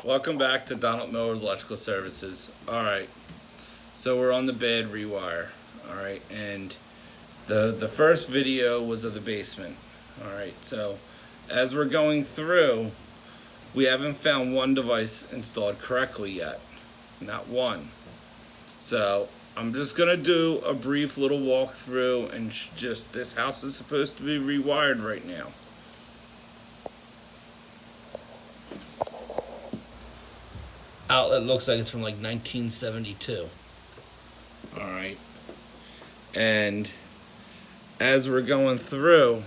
Welcome back to Donald Miller's Electrical Services. Alright, so we're on the bed rewire. Alright, and the first video was of the basement. Alright, so as we're going through, we haven't found one device installed correctly yet. Not one. So I'm just gonna do a brief little walkthrough and just this house is supposed to be rewired right now. Outlet looks like it's from like 1972. Alright. And as we're going through,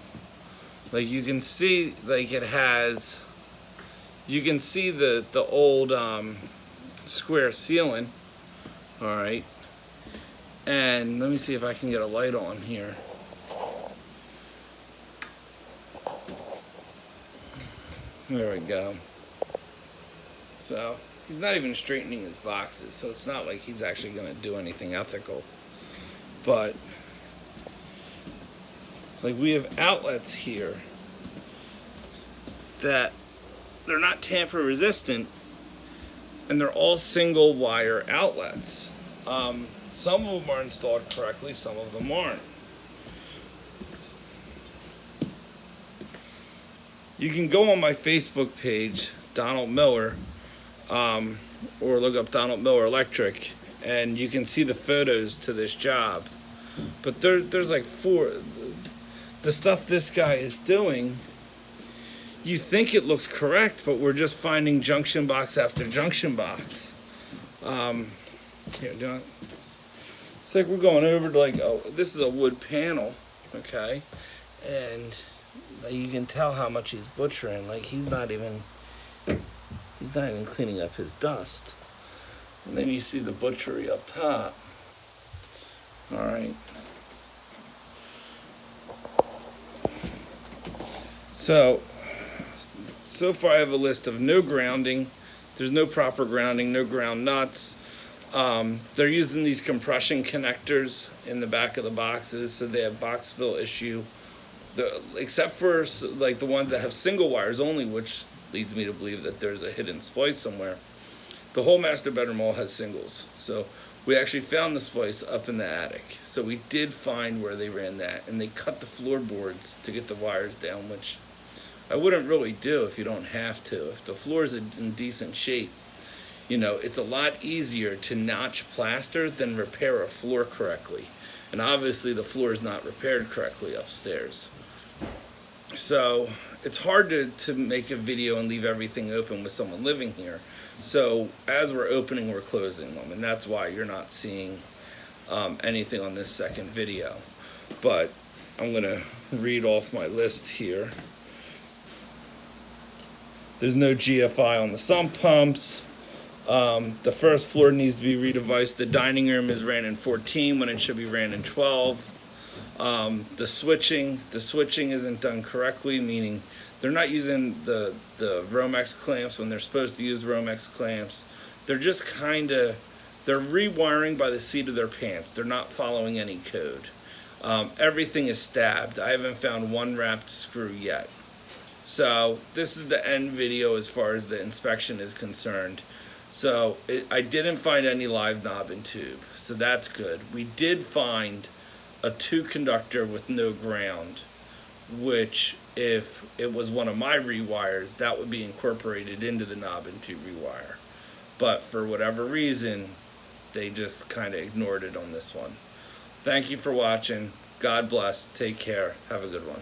like you can see, like it has, you can see the old square ceiling. Alright. And let me see if I can get a light on here. There we go. So he's not even straightening his boxes, so it's not like he's actually going to do anything ethical. But like we have outlets here that they're not tamper resistant, and they're all single wire outlets. Some of them are installed correctly, some of them aren't. You can go on my Facebook page, Donald Miller, or look up Donald Miller Electric, and you can see the photos to this job. But there's like the stuff this guy is doing, you think it looks correct, but we're just finding junction box after junction box. Here, do it. It's like we're going over to like, oh, this is a wood panel, okay? And you can tell how much he's butchering. Like he's not even cleaning up his dust. And then you see the butchery up top. All right. So far I have a list of no grounding. There's no proper grounding, no ground nuts. They're using these compression connectors in the back of the boxes, so they have box fill issue. Except for like the ones that have single wires only, which leads me to believe that there's a hidden splice somewhere. The whole master bedroom all has singles. So we actually found the splice up in the attic. So we did find where they ran that, and they cut the floorboards to get the wires down, which I wouldn't really do if you don't have to. If the floor is in decent shape, you know, it's a lot easier to notch plaster than repair a floor correctly. And obviously the floor is not repaired correctly upstairs. So it's hard to make a video and leave everything open with someone living here. So as we're opening, we're closing them, and that's why you're not seeing anything on this second video. But I'm gonna read off my list here. There's no GFI on the sump pumps. The first floor needs to be redeviced. The dining room is ran in 14 when it should be ran in 12. The switching isn't done correctly, meaning they're not using the Romex clamps when they're supposed to use Romex clamps. They're just they're rewiring by the seat of their pants. They're not following any code. Everything is stabbed. I haven't found one wrapped screw yet. So this is the end video as far as the inspection is concerned. So I didn't find any live knob and tube, so that's good. We did find a 2 conductor with no ground, which if it was one of my rewires, that would be incorporated into the knob and tube rewire. But for whatever reason, they just kind of ignored it on this one. Thank you for watching. God bless. Take care. Have a good one.